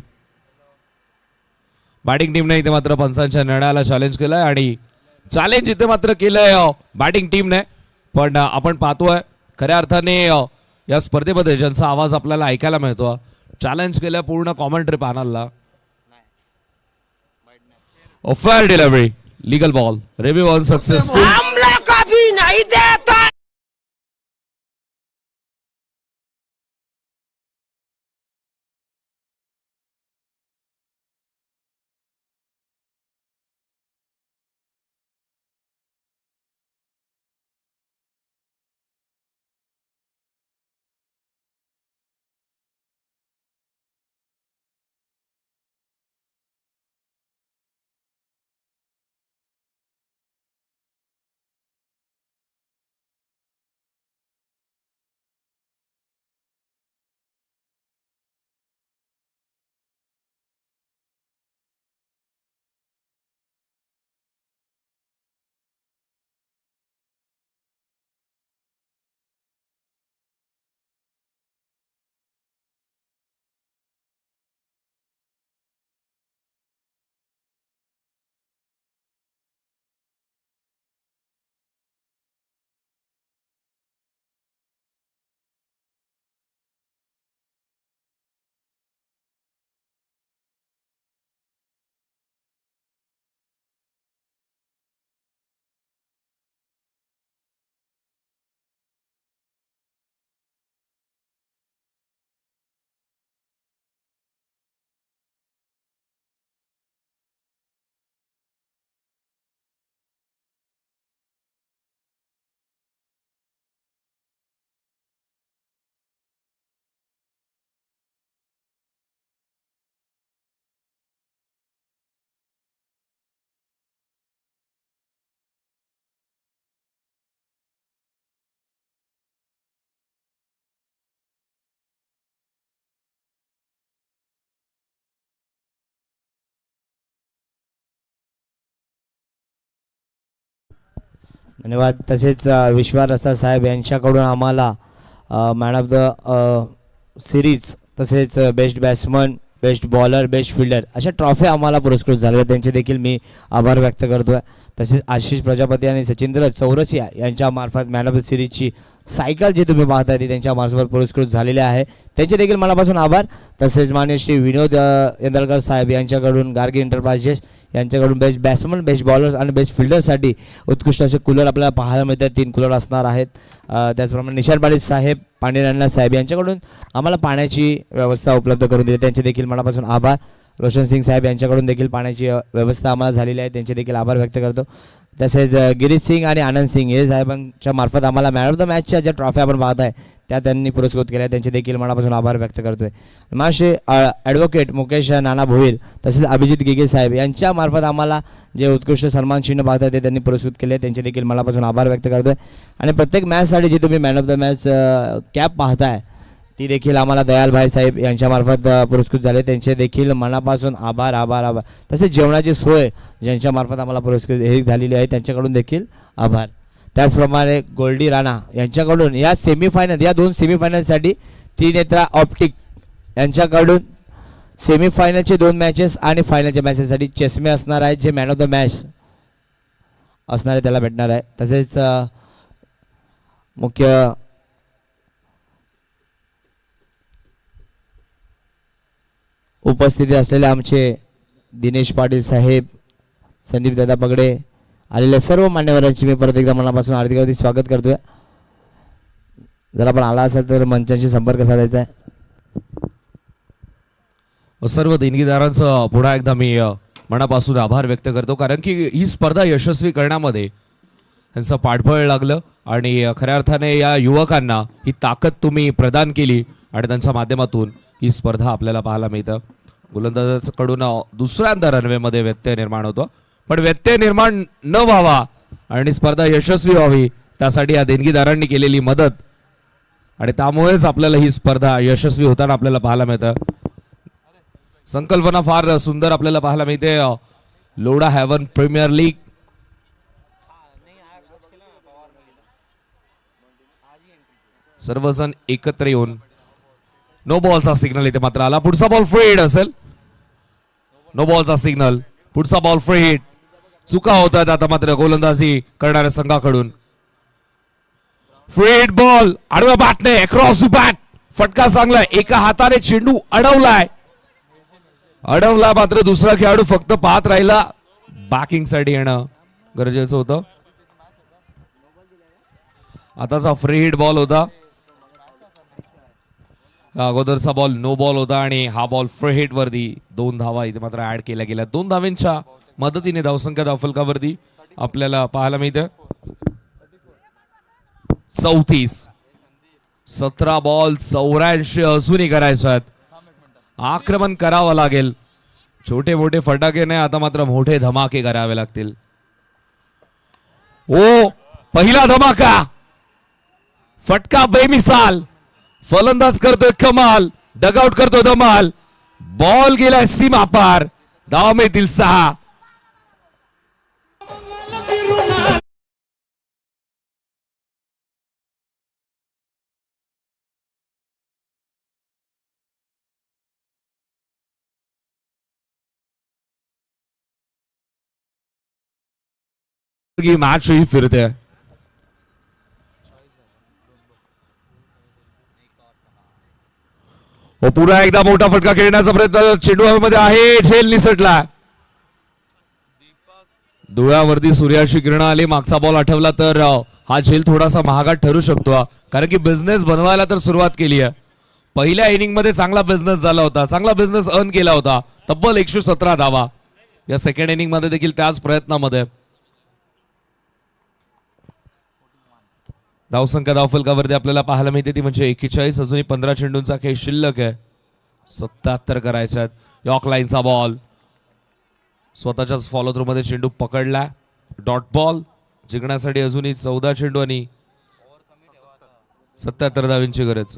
Speaker 5: बॅटिंग टीमने इथे मात्र पंचांच्या निर्णयाला चॅलेंज केलंय आणि चॅलेंज इथे मात्र केलंय बॅटिंग टीमने. पण आपण पाहतोय खऱ्या अर्थाने या स्पर्धेमध्ये ज्यांचा आवाज आपल्याला ऐकायला मिळतो, चॅलेंज केलं पूर्ण कॉमेंट्री पॅनलला. Fair delivery, legal ball, review unsuccessful.
Speaker 2: हमला कभी नहीं देता.
Speaker 6: धन्यवाद. तसेच विश्वास रस्ता साहेब यांच्याकडून आम्हाला मॅन ऑफ द सिरीज तसेच best batsman, best bowler, best fielder अशा ट्रॉफी आम्हाला पुरस्कृत झाल्या. त्यांचे देखील मी आभार व्यक्त करतो आहे. तसेच आशिष प्रजापती आणि सचिंद्र चौरसिया यांच्यामार्फत मॅन ऑफ द सिरीजची सायकल जी तुम्ही पाहताय ती त्यांच्यामार्फत पुरस्कृत झालेले आहे. त्यांचे देखील मनापासून आभार. तसेच मान्य श्री विनोद यंदरकर साहेब यांच्याकडून गार्गी एंटरप्राइजेस यांच्याकडून बेस्ट बॅट्समन, बेस्ट बॉलर्स आणि बेस्ट फिल्डरसाठी उत्कृष्ट असे कूलर आपल्याला पाहायला मिळतात. 3 कूलर असणार आहेत. त्याचप्रमाणे निशान पाटील साहेब, पांडेरांना साहेब यांच्याकडून आम्हाला पाण्याची व्यवस्था उपलब्ध करून दिली. त्यांचे देखील मनापासून आभार. रोशन सिंग साहेब यांच्याकडून देखील पाण्याची व्यवस्था आम्हाला झालेली आहे. त्यांचे देखील आभार व्यक्त करतो. तसेच गिरीश सिंग आणि आनंद सिंग हे साहेबांच्या मार्फत आम्हाला मॅन ऑफ द मॅचच्या ज्या ट्रॉफी आपण पाहत आहे त्या त्यांनी पुरस्कृत केल्या. त्यांचे देखील मनापासून आभार व्यक्त करतोय. मासे ॲडव्होकेट मुकेश नाना भोईर तसेच अभिजित गिगे साहेब यांच्या मार्फत आम्हाला जे उत्कृष्ट सन्मान चिन्ह पाहत आहे ते त्यांनी पुरस्कृत केले. त्यांचे देखील मनापासून आभार व्यक्त करतोय. आणि प्रत्येक मॅचसाठी जे तुम्ही man of the match cap पाहताय ती देखील आम्हाला दयालभाई साहेब यांच्यामार्फत पुरस्कृत झाले. त्यांचे देखील मनापासून आभार आभार आभार. तसेच जेवणाची सोय ज्यांच्यामार्फत आम्हाला पुरस्कृत हे झालेली आहे त्यांच्याकडून देखील आभार. त्याचप्रमाणे गोल्डी राणा यांच्याकडून या सेमीफायनल, या 2 सेमीफायनलसाठी त्रिनेत्रा ऑप्टिक यांच्याकडून सेमीफायनलचे 2 मॅचेस आणि फायनलच्या मॅचेससाठी चष्मे असणार आहेत. जे मॅन ऑफ द मॅच असणार आहे त्याला भेटणार आहे. तसेच मुख्य उपस्थिती असलेले आमचे दिनेश पाटील साहेब, संदीप दादा पगडे आलेल्या सर्व मान्यवरांची मी परत एकदा मनापासून हार्दिक स्वागत करतोय. जर आपण आला असाल तर मंचांशी संपर्क साधायचा आहे.
Speaker 5: सर्व देणगीदारांचं पुन्हा एकदा मी मनापासून आभार व्यक्त करतो, कारण की ही स्पर्धा यशस्वी करण्यामध्ये त्यांचं पाठबळ लागलं आणि खऱ्या अर्थाने या युवकांना ही ताकद तुम्ही प्रदान केली आणि त्यांच्या माध्यमातून ही स्पर्धा आपल्याला पाहायला मिळतं. गोलंदाजाकडून दुसऱ्यांदा रनवेमध्ये व्यत्यय निर्माण होतो, पण व्यत्यय निर्माण न व्हावा आणि स्पर्धा यशस्वी व्हावी त्यासाठी या देणगीदारांनी केलेली मदत आणि त्यामुळेच आपल्याला ही स्पर्धा यशस्वी होताना आपल्याला पाहायला मिळतं. संकल्पना फार सुंदर आपल्याला पाहायला मिळते. लोढा हेवन प्रीमियर लीग सर्वजण एकत्र येऊन नो बॉलचा सिग्नल इथे मात्र आला. पुढचा बॉल फ्री हिट असेल. नो बॉलचा सिग्नल, पुढचा बॉल फ्री हिट. चुका होतात आता मात्र गोलंदाजी करणाऱ्या संघाकडून. फ्री हिट बॉल आडव्या बॅटने अक्रॉस द बॅट. फटका चांगला, एका हाताने चेंडू अडवलाय. अडवला मात्र दुसरा खेळाडू फक्त पाहत राहिला. बॅकिंग साठी येणं गरजेचं होतं. आताचा फ्री हिट बॉल होता. अगोदरचा बॉल नो बॉल होता आणि हा बॉल फ्री हिट वरती 2 धावा इथे मात्र ऍड केल्या गेल्या. 2 धावांच्या मदतीने धावसंख्या धावफलकावरती आपल्याला पाहायला मिळतं 34. 17 बॉल 84 अजूनही करायचे आहेत. आक्रमण करावं लागेल. छोटे मोठे फटाके नाही, आता मात्र मोठे धमाके करावे लागतील. ओ पहिला धमाका, फटका बेमिसाल. फलंदाज करतोय कमाल, डगआउट करतोय धमाल. बॉल गेलाय सीमा पार. धाव मिळतील 6. मॅच ही फिरते. पुन्हा एकदा मोठा फटका खेळण्याचा प्रयत्न चेंडू हवेमध्ये आहे. झेल निसटला. डोळ्यावरती सूर्याची किरण आली. मागचा बॉल आठवला तर हा झेल थोडासा महागात ठरू शकतो, कारण की बिझनेस बनवायला तर सुरुवात केली आहे. पहिल्या इनिंग मध्ये चांगला बिझनेस झाला होता, चांगला बिझनेस अर्न केला होता. तब्बल 117 धावा. या सेकंड इनिंग मध्ये देखील त्याच प्रयत्नामध्ये धावसंख्या धावफलकावरती आपल्याला पाहायला मिळते ती म्हणजे 41. अजूनही 15 चेंडूंचा खेळ शिल्लक आहे. 77 करायचे आहेत. यॉर्क लाईनचा बॉल स्वतःच्याच फॉलो थ्रू मध्ये चेंडू पकडला. Dot ball. जिंकण्यासाठी अजूनही 14 चेंडू आणि 77 धावांची गरज.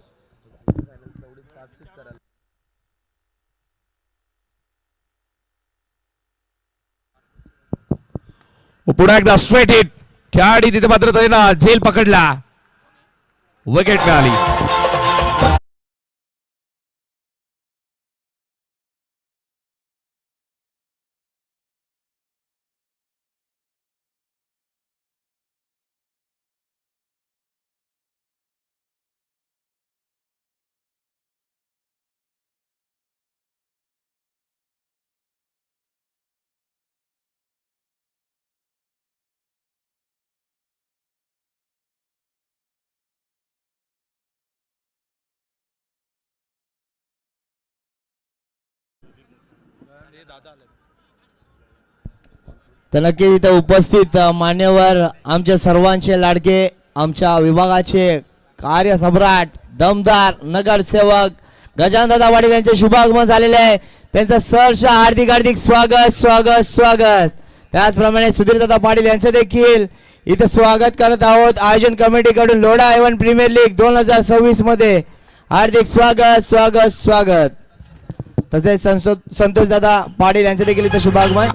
Speaker 5: पुन्हा एकदा स्ट्रेट हिट. खेळाडी तिथे मात्र त्यानं झेल पकडला, विकेट मिळाली.
Speaker 6: तर नक्की इथे उपस्थित मान्यवर आमच्या सर्वांचे लाडके, आमच्या विभागाचे कार्यसम्राट, दमदार नगरसेवक गजाननदादा पाटील यांचे शुभागमन झालेले आहे. त्यांचं सहर्ष हार्दिक हार्दिक स्वागत स्वागत स्वागत. त्याचप्रमाणे सुधीरदादा पाटील यांचे देखील इथे स्वागत करत आहोत. आयोजन कमिटीकडून लोढा A1 प्रीमियर लीग 2026 मध्ये हार्दिक स्वागत स्वागत स्वागत. तसेच संतोषदादा पाटील यांचे देखील इथे शुभागमन.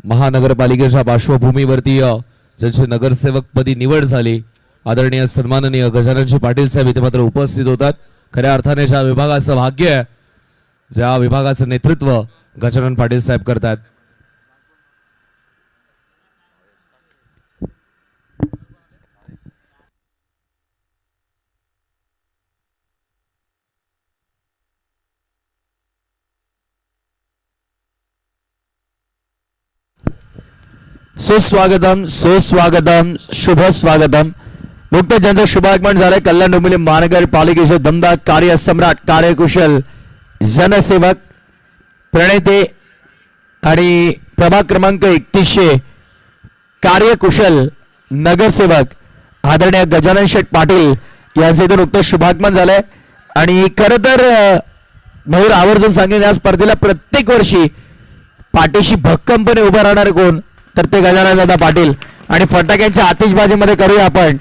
Speaker 5: महानगरपालिकेच्या पार्श्वभूमीवरती ज्यांची नगरसेवकपदी निवड झाली, आदरणीय सन्माननीय गजाननजी पाटील साहेब इथे मात्र उपस्थित होतात. खऱ्या अर्थाने ज्या विभागाचं भाग्य आहे, ज्या विभागाचं नेतृत्व गजानन पाटील साहेब करतात.
Speaker 1: सुस्वागतम सुस्वागतम शुभ स्वागतम. नुकतंच ज्यांचं शुभागमन झालंय कल्याण डोंबिवली महानगरपालिकेचे दमदार कार्यसम्राट, कार्यकुशल जनसेवक, प्रणेते आणि प्रभाग क्रमांक 31 कार्यकुशल नगरसेवक आदरणीय गजानन शेठ पाटील यांचे इथे नुकतंच शुभागमन झालंय. आणि खरं तर मयूर आवर्जून सांगेन, या स्पर्धेला प्रत्येक वर्षी पाठीशी भक्कमपणे उभं राहणार कोण, तर ते गजाननदादा पाटील. आणि फटाक्यांच्या आतिषबाजीमध्ये करूया आपण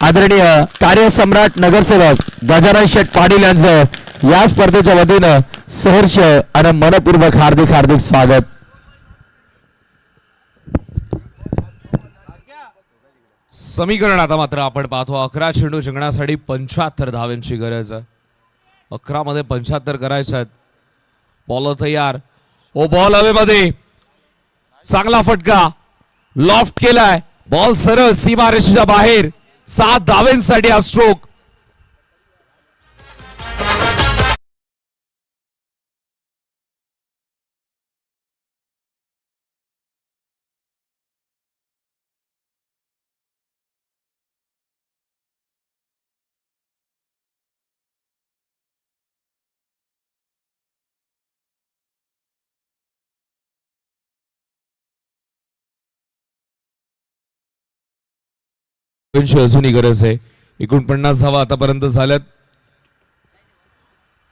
Speaker 1: आदरणीय कार्यसम्राट नगरसेवक गजानन शेठ पाटील यांचं या स्पर्धेच्या वतीनं सहर्ष आणि मनपूर्वक हार्दिक हार्दिक स्वागत.
Speaker 5: समीकरण आता मात्र आपण पाहतो 11 चेंडू जिंकण्यासाठी 75 धावांची गरज आहे. 11 मध्ये 75 करायचे आहेत. बॉल तयार, ओ बॉल हवेमध्ये, चांगला फटका, लॉफ्ट केलाय, बॉल सरळ सीमारेषेच्या बाहेर. 7 धावांसाठी हा स्ट्रोक. अजूनही गरज आहे. 49 धावा आतापर्यंत झाल्यात.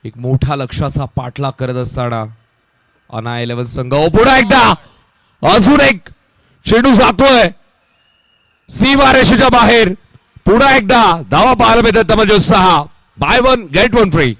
Speaker 5: एक मोठा लक्ष्याचा पाठलाग करत असताना अना 11 संघ पुन्हा एकदा अजून एक चेंडू जातोय सीमारेषेच्या बाहेर. पुन्हा एकदा धावा पाहायला मिळतात म्हणजे 6. Buy 1 get 1 free.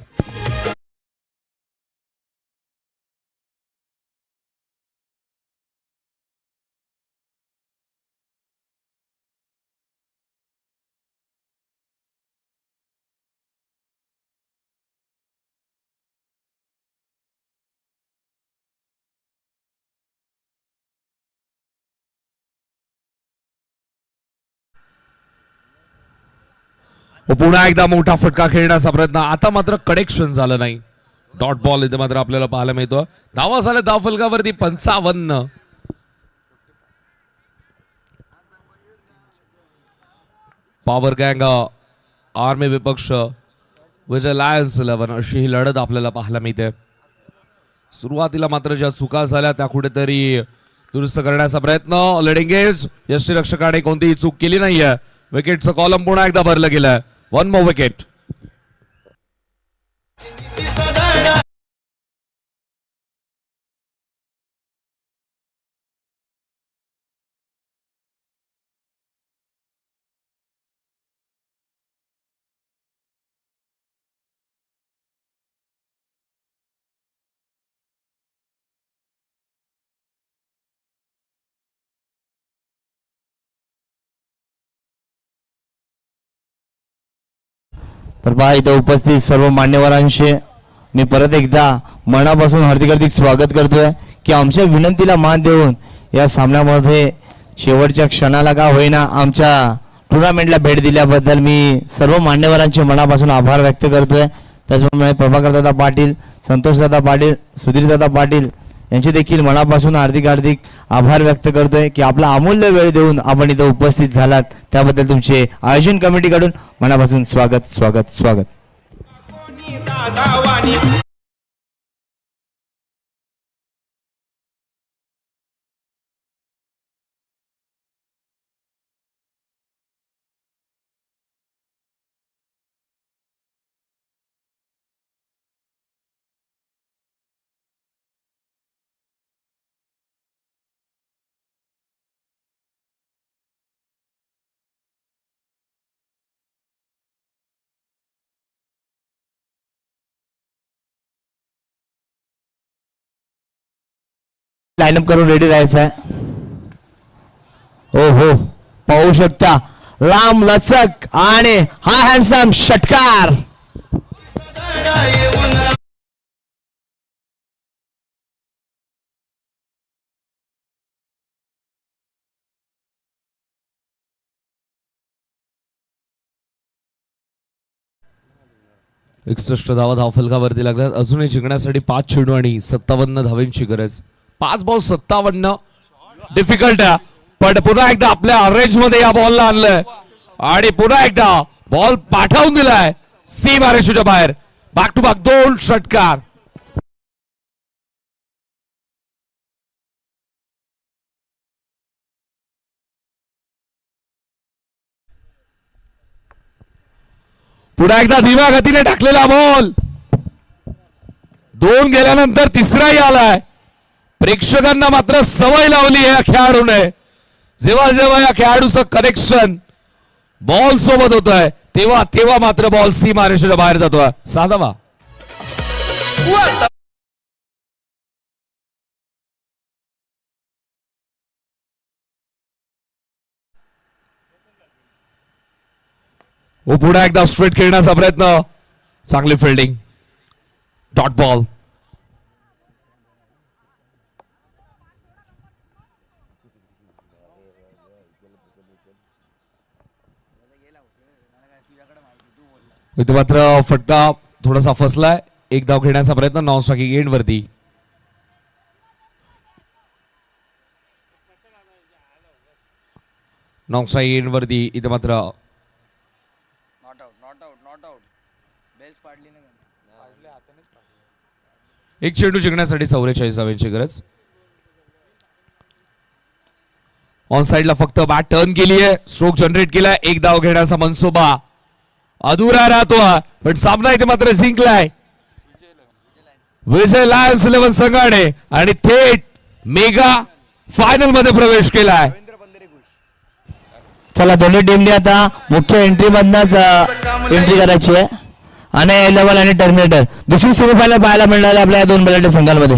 Speaker 5: पुन्हा एकदा मोठा फटका खेळण्याचा प्रयत्न. आता मात्र कनेक्शन झालं नाही. डॉट बॉल इथे मात्र आपल्याला पाहायला मिळतो. धावा झाल्या धाव फलकावरती 55. पॉवर गँग आर्मी विपक्ष विजय लायन्स 11 अशी ही लढत आपल्याला पाहायला मिळते. सुरुवातीला मात्र ज्या चुका झाल्या त्या कुठेतरी दुरुस्त करण्याचा प्रयत्न. लेडिंगेज यष्टीरक्षकाने कोणतीही चूक केली नाहीये. विकेटचं कॉलम पुन्हा एकदा भरलं गेलंय. 1 more wicket.
Speaker 6: तर पहा इथे उपस्थित सर्व मान्यवरांचे मी परत एकदा मनापासून हार्दिक स्वागत करतोय की आमच्या विनंतीला मान देऊन या सामन्यामध्ये शेवटच्या क्षणाला का होईना आमच्या टुर्नामेंटला भेट दिल्याबद्दल मी सर्व मान्यवरांचे मनापासून आभार व्यक्त करतोय. त्याचप्रमाणे प्रभाकरदादा पाटील, संतोषदादा पाटील, सुधीरदादा पाटील यांचे देखील मनापासून हार्दिक आभार व्यक्त करतोय की आपला अमूल्य वेळ देऊन आपण इथं उपस्थित झालात, त्याबद्दल तुमचे आयोजन कमिटीकडून मनापासून स्वागत स्वागत स्वागत. लाईनअप करून रेडी राहायचं आहे. हो हो, पाहू शकता लांब लचक आणि हा हँडसम षटकार.
Speaker 5: एकसष्ट धावा धावफलकावरती लागल्यात. अजूनही जिंकण्यासाठी 5 चेंडू आणि 57 धावांची गरज. 5 बॉल 57 डिफिकल्ट आहे, पण पुन्हा एकदा आपल्या अरेंज मध्ये या बॉलला आणलंय आणि पुन्हा एकदा बॉल पाठवून दिलाय सीमा रेषेच्या बाहेर. बॅक टू बॅक 2 षटकार. पुन्हा एकदा धीम्या गतीने टाकलेला बॉल, 2 गेल्यानंतर तिसराही आलाय. प्रेक्षकांना मात्र सवय लावली या खेळाडूने, जेव्हा जेव्हा या खेळाडूचं कनेक्शन बॉल सोबत होतंय तेव्हा तेव्हा मात्र बॉल सीमा रेषेच्या बाहेर जातोय. साधावा पुन्हा एकदा स्ट्रेट खेळण्याचा प्रयत्न, चांगली फिल्डिंग, डॉट बॉल. इथे मात्र फटका थोडासा फसलाय. एक धाव घेण्याचा प्रयत्न नॉन स्ट्रायकिंग एंड वरती. नॉन स्ट्रायकिंग एंड वरती इथे मात्र एक चेंडू जिंकण्यासाठी 44 धावांची गरज. ऑन साइडला फक्त बॅट टर्न केली आहे, स्ट्रोक जनरेट केलाय. एक धाव घेण्याचा मनसोबा अधुरा राहतो, पण सामना इथे मात्र जिंकलाय विजय लायन्स 11 संघाने आणि थेट मेगा फायनल मध्ये प्रवेश केलाय.
Speaker 6: चला दोन्ही टीमने आता मुख्य एंट्री मधनच एंट्री करायची आहे आणि लेवल आणि टर्मिनेटर दुसरी सेमीफायनल पाहायला मिळणार आहे आपल्या या 2 बलाढ्य संघांमध्ये.